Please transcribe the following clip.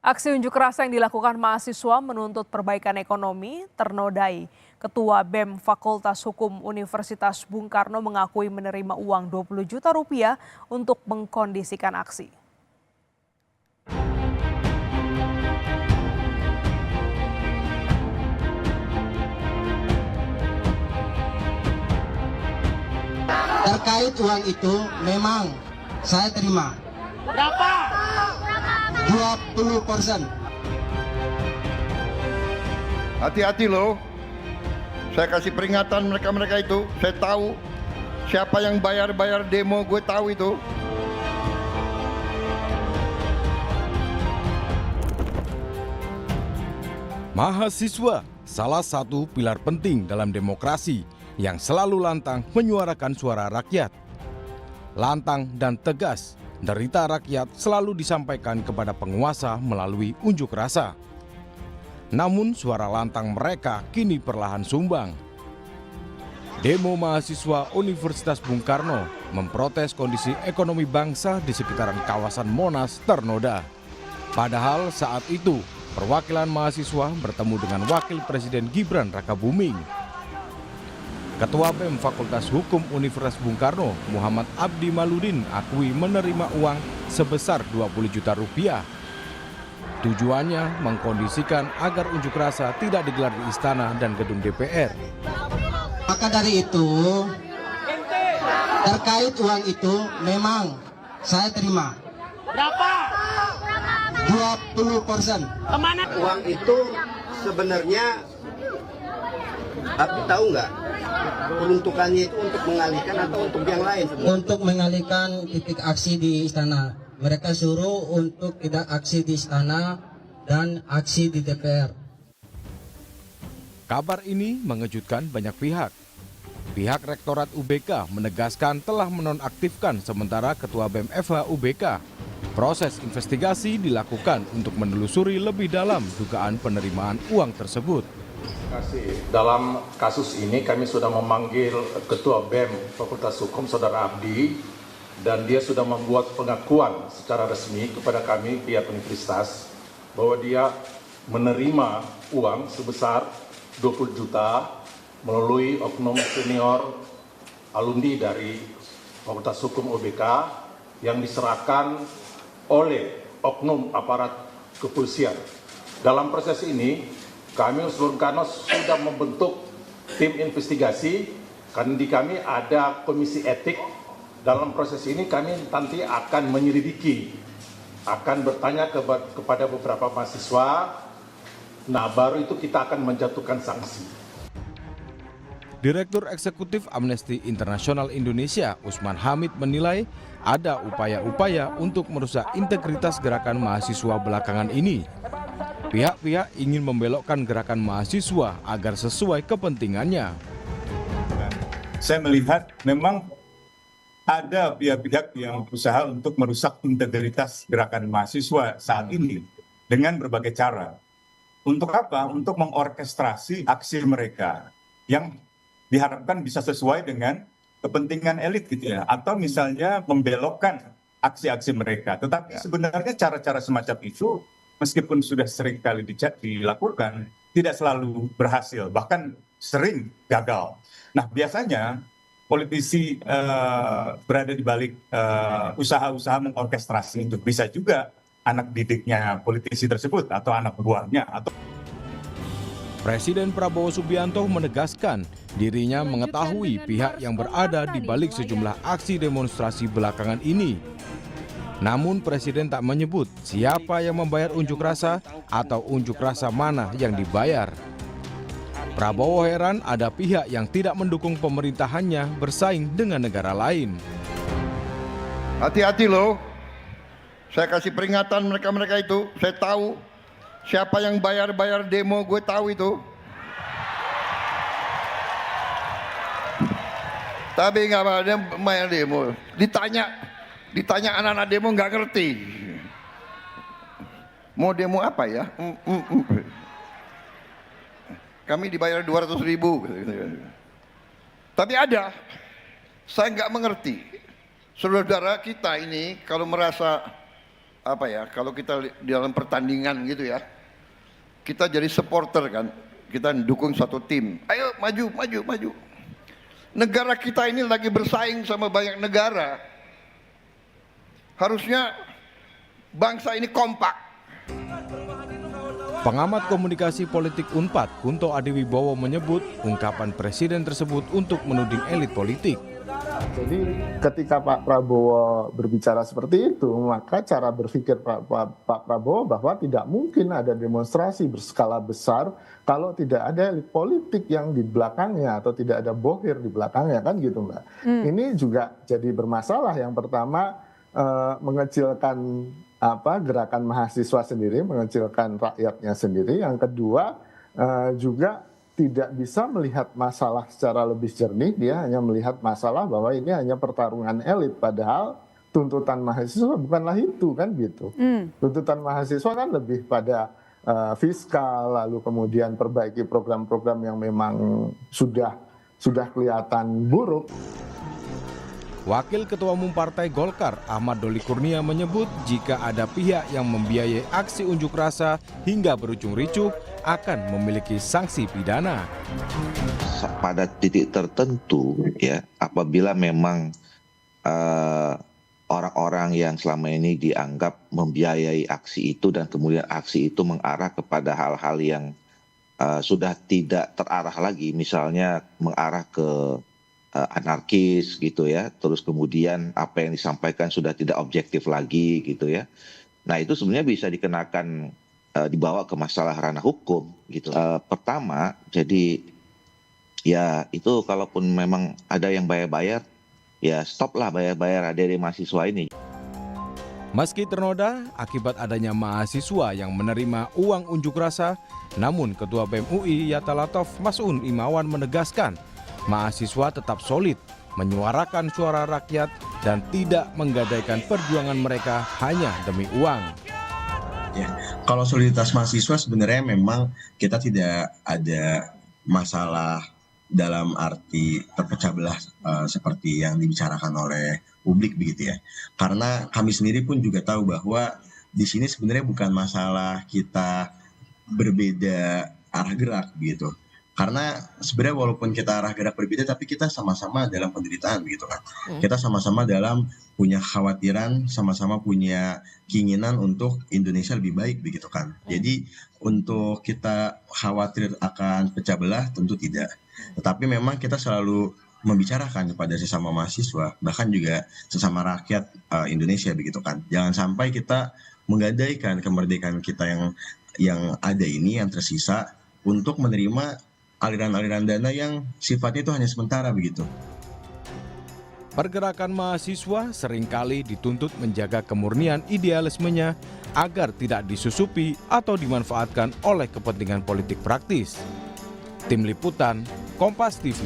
Aksi unjuk rasa yang dilakukan mahasiswa menuntut perbaikan ekonomi ternodai. Ketua BEM Fakultas Hukum Universitas Bung Karno mengakui menerima uang 20 juta rupiah untuk mengkondisikan aksi. Terkait uang itu memang saya terima. Berapa? 20%. Hati-hati loh. Saya kasih peringatan mereka itu. Saya tahu siapa yang bayar demo, gue tahu itu. Mahasiswa, salah satu pilar penting dalam demokrasi yang selalu lantang menyuarakan suara rakyat. Lantang dan tegas, derita rakyat selalu disampaikan kepada penguasa melalui unjuk rasa. Namun suara lantang mereka kini perlahan sumbang. Demo mahasiswa Universitas Bung Karno memprotes kondisi ekonomi bangsa di sekitaran kawasan Monas ternoda. Padahal saat itu perwakilan mahasiswa bertemu dengan Wakil Presiden Gibran Rakabuming. Ketua BEM Fakultas Hukum Universitas Bung Karno, Muhammad Abdi Maludin, akui menerima uang sebesar 20 juta rupiah. Tujuannya mengkondisikan agar unjuk rasa tidak digelar di istana dan gedung DPR. Maka dari itu, terkait uang itu memang saya terima. Berapa? 20%. Kemana? Uang itu sebenarnya tahu nggak peruntukannya itu untuk mengalihkan atau untuk yang lain? Untuk mengalihkan titik aksi di istana. Mereka suruh untuk tidak aksi di istana dan aksi di DPR. Kabar ini mengejutkan banyak pihak. Pihak Rektorat UBK menegaskan telah menonaktifkan sementara Ketua BEM FH UBK. Proses investigasi dilakukan untuk menelusuri lebih dalam dugaan penerimaan uang tersebut. Dalam kasus ini kami sudah memanggil Ketua BEM Fakultas Hukum Saudara Abdi dan dia sudah membuat pengakuan secara resmi kepada kami pihak universitas bahwa dia menerima uang sebesar 20 juta melalui oknum senior alumni dari Fakultas Hukum UBK yang diserahkan oleh oknum aparat kepolisian. Dalam proses ini kami Bung Karno sudah membentuk tim investigasi, karena di kami ada komisi etik. Dalam proses ini kami nanti akan menyelidiki, akan bertanya kepada beberapa mahasiswa, nah baru itu kita akan menjatuhkan sanksi. Direktur Eksekutif Amnesty International Indonesia, Usman Hamid menilai ada upaya-upaya untuk merusak integritas gerakan mahasiswa belakangan ini. Pihak-pihak ingin membelokkan gerakan mahasiswa agar sesuai kepentingannya. Saya melihat memang ada pihak-pihak yang berusaha untuk merusak integritas gerakan mahasiswa saat ini dengan berbagai cara. Untuk apa? Untuk mengorkestrasi aksi mereka yang diharapkan bisa sesuai dengan kepentingan elit gitu ya, atau misalnya membelokkan aksi-aksi mereka. Tetapi sebenarnya cara-cara semacam itu meskipun sudah sering kali dilakukan, tidak selalu berhasil, bahkan sering gagal. Nah, biasanya politisi berada di balik usaha-usaha mengorkestrasi itu. Bisa juga anak didiknya politisi tersebut atau anak buahnya. Presiden Prabowo Subianto menegaskan dirinya mengetahui pihak yang berada di balik sejumlah aksi demonstrasi belakangan ini. Namun Presiden tak menyebut siapa yang membayar unjuk rasa atau unjuk rasa mana yang dibayar. Prabowo heran ada pihak yang tidak mendukung pemerintahannya bersaing dengan negara lain. Hati-hati loh. Saya kasih peringatan mereka itu. Saya tahu siapa yang bayar demo, gue tahu itu. Tapi nggak ada bayar demo. Ditanya anak-anak demo nggak ngerti. Mau demo apa ya? Kami dibayar 200.000. Tapi ada, saya nggak mengerti. Saudara-saudara kita ini kalau merasa apa ya, kalau kita di dalam pertandingan gitu ya, kita jadi supporter kan, kita dukung satu tim, ayo maju, maju, maju. Negara kita ini lagi bersaing sama banyak negara. Harusnya bangsa ini kompak. Pengamat komunikasi politik Unpad, Kunto Adiwibowo menyebut ungkapan presiden tersebut untuk menuding elit politik. Jadi ketika Pak Prabowo berbicara seperti itu, maka cara berpikir Pak Prabowo bahwa tidak mungkin ada demonstrasi berskala besar kalau tidak ada elit politik yang di belakangnya atau tidak ada bohir di belakangnya, kan gitu Mbak. Ini juga jadi bermasalah. Yang pertama mengecilkan gerakan mahasiswa sendiri, mengecilkan rakyatnya sendiri. Yang kedua juga tidak bisa melihat masalah secara lebih jernih, dia hanya melihat masalah bahwa ini hanya pertarungan elit, padahal tuntutan mahasiswa bukanlah itu, kan gitu. Tuntutan mahasiswa kan lebih pada fiskal, lalu kemudian perbaiki program-program yang memang sudah kelihatan buruk. Wakil Ketua Umum Partai Golkar, Ahmad Doli Kurnia menyebut jika ada pihak yang membiayai aksi unjuk rasa hingga berujung ricuh akan memiliki sanksi pidana. Pada titik tertentu ya, apabila memang orang-orang yang selama ini dianggap membiayai aksi itu dan kemudian aksi itu mengarah kepada hal-hal yang sudah tidak terarah lagi, misalnya mengarah ke anarkis gitu ya, terus kemudian apa yang disampaikan sudah tidak objektif lagi gitu ya. Nah itu sebenarnya bisa dikenakan dibawa ke masalah ranah hukum gitu. Pertama, jadi ya itu kalaupun memang ada yang bayar-bayar, ya stoplah bayar-bayar dari mahasiswa ini. Meski ternoda akibat adanya mahasiswa yang menerima uang unjuk rasa, namun Ketua BEM UI Yatta Latov Mas'un Imawan menegaskan mahasiswa tetap solid, menyuarakan suara rakyat dan tidak menggadaikan perjuangan mereka hanya demi uang. Ya, kalau soliditas mahasiswa sebenarnya memang kita tidak ada masalah dalam arti terpecah belah seperti yang dibicarakan oleh publik begitu ya. Karena kami sendiri pun juga tahu bahwa di sini sebenarnya bukan masalah kita berbeda arah gerak begitu. Karena sebenarnya walaupun kita arah gerak berbeda, tapi kita sama-sama dalam penderitaan begitu kan. Kita sama-sama dalam punya khawatiran, sama-sama punya keinginan untuk Indonesia lebih baik begitu kan. Jadi untuk kita khawatir akan pecah belah tentu tidak. Tetapi memang kita selalu membicarakan kepada sesama mahasiswa, bahkan juga sesama rakyat Indonesia begitu kan. Jangan sampai kita menggadaikan kemerdekaan kita yang ada ini, yang tersisa, untuk menerima aliran-aliran dana yang sifatnya itu hanya sementara begitu. Pergerakan mahasiswa seringkali dituntut menjaga kemurnian idealismenya agar tidak disusupi atau dimanfaatkan oleh kepentingan politik praktis. Tim Liputan, Kompas TV.